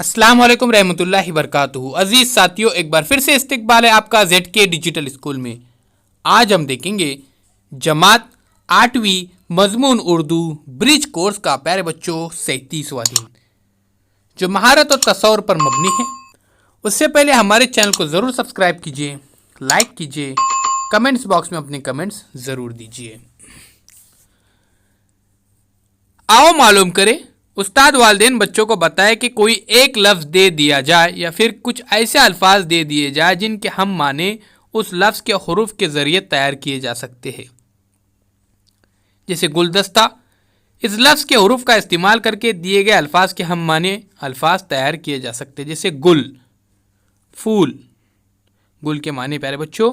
अस्सलाम वालेकुम रहमतुल्लाहि बरकातुहू। अजीज साथियों, एक बार फिर से इस्तकबाल है आपका ZK डिजिटल स्कूल में। आज हम देखेंगे जमात 8वीं मजमून उर्दू ब्रिज कोर्स का प्यारे बच्चों 37वां दिन, जो महारत और तसव्वुर पर मबनी है। उससे पहले हमारे चैनल को ज़रूर सब्सक्राइब कीजिए, लाइक कीजिए, कमेंट्स बॉक्स में अपने कमेंट्स ज़रूर दीजिए। आओ मालूम करें, उस्ताद वालिदैन बच्चों को बताए कि कोई एक लफ्ज़ दे दिया जाए या फिर कुछ ऐसे अल्फाज दे दिए जाए जिनके हम माने उस लफ्ज़ के हरूफ के ज़रिए तैयार किए जा सकते हैं। जैसे गुलदस्ता, इस लफ्ज़ के हरूफ का इस्तेमाल करके दिए गए अल्फाज के हम माने अल्फाज तैयार किए जा सकते हैं। जैसे गुल, फूल, गुल के माने प्यारे बच्चों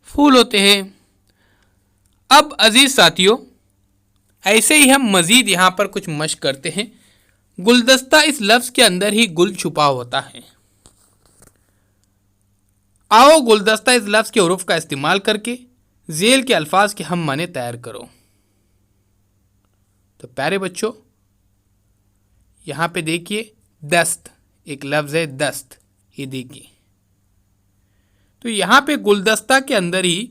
फूल होते हैं। अब अजीज साथियों, ऐसे ही हम मज़ीद यहाँ पर कुछ मश्क करते हैं। गुलदस्ता, इस लफ्ज़ के अंदर ही गुल छुपा होता है। आओ गुलदस्ता, इस लफ्ज़ के हरूफ का इस्तेमाल करके झेल के अल्फाज के हम माने तैयार करो। तो प्यारे बच्चों, यहाँ पे देखिए दस्त, एक लफ्ज़ है दस्त, ये देखिए। तो यहाँ पे गुलदस्ता के अंदर ही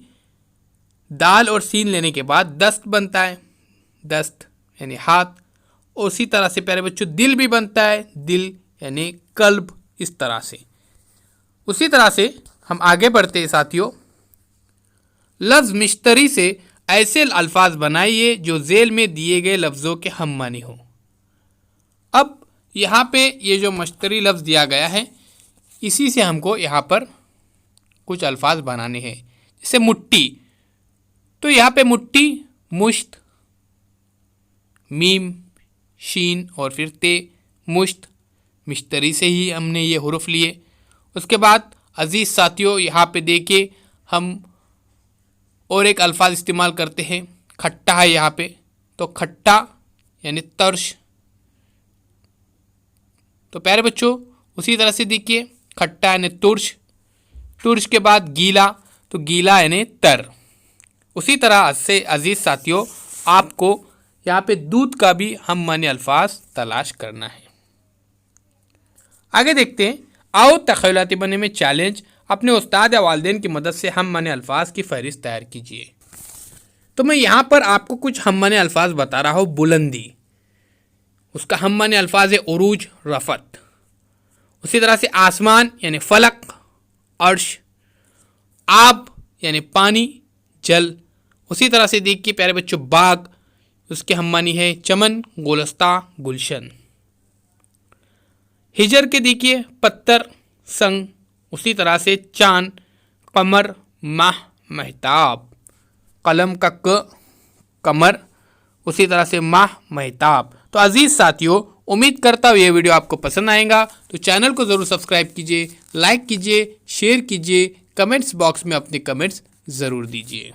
दाल और सीन लेने के बाद दस्त बनता है, दस्त यानी हाथ। और उसी तरह से प्यारे बच्चों दिल भी बनता है, दिल यानी कल्ब। इस तरह से, उसी तरह से हम आगे बढ़ते हैं साथियों। लफ्ज़ मिश्तरी से ऐसे अल्फाज बनाइए जो झेल में दिए गए लफ्ज़ों के हम मानी हो। अब यहाँ पे ये जो मश्तरी लफ्ज़ दिया गया है, इसी से हमको यहाँ पर कुछ अल्फाज बनाने हैं। जैसे मुट्ठी, तो यहाँ पे मुट्ठी, मुश्त, मीम, शीन और फिर ते, मुश्त, मिश्तरी से ही हमने ये हुरुफ लिए। उसके बाद अजीज़ साथियों, यहाँ पे देखिए हम और एक अल्फाज इस्तेमाल करते हैं, खट्टा है यहाँ पे। तो खट्टा यानी तर्श। तो प्यारे बच्चों उसी तरह से देखिए खट्टा यानी तुर्श, तुर्श के बाद गीला, तो गीला यानी तर। उसी तरह से अजीज़ साथियों, आपको यहाँ पे दूध का भी हम माने अल्फाज तलाश करना है। आगे देखते हैं। आओ तख़यलाती बनने में चैलेंज, अपने उस्ताद या वालिदैन की मदद से हम माने अल्फाज की फ़हरिस्त तैयार कीजिए। तो मैं यहाँ पर आपको कुछ हम माने अल्फाज बता रहा हूँ। बुलंदी, उसका हम माने अल्फाज है उरूज, रफ़त। उसी तरह से आसमान यानी फलक, अर्श। आब यानी पानी, जल। उसी तरह से देखिए प्यारे बच्चों बाग, उसके हम मानी है चमन, गुलस्ता, गुलशन। हिजर के देखिए पत्थर, संग। उसी तरह से चांद, कमर, माह, महताब। कलम का क, कमर। उसी तरह से माह, महताब। तो अजीज़ साथियों, उम्मीद करता हूँ ये वीडियो आपको पसंद आएगा। तो चैनल को ज़रूर सब्सक्राइब कीजिए, लाइक कीजिए, शेयर कीजिए, कमेंट्स बॉक्स में अपने कमेंट्स ज़रूर दीजिए।